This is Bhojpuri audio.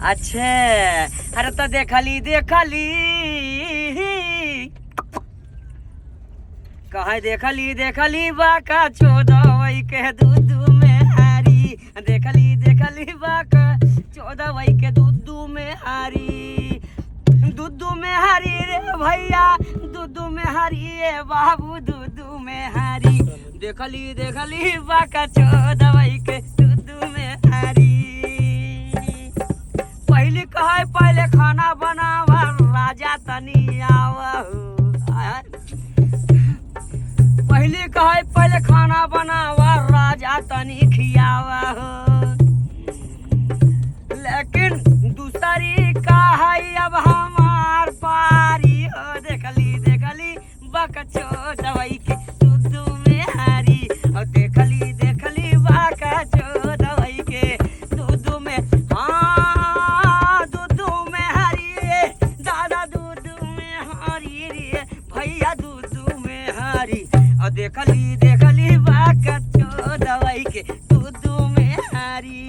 अच्छे अरे तो देखली कहे देखली बाका चौदह के दूध में हारी देखली बाका 14 के दूध में हारी रे भैया दूध में हारी रे बाबू दूध में हारी देखली बाका 14 के दूध में हारी। पहले खाना बनावा राजा तनी आवा पहले खाना बनावा राजा तनी खियावा हो लेकिन दूसरी का है अब हमार पारी हो देखली बकचो दवाई के दूध में हारी और देखली बकचो दवाई के दूध में हाँ दूध में हारी रे दादा दूध में हारी रे भैया दूध में हारी और देखली बकचो दवाई के दूध में हारी।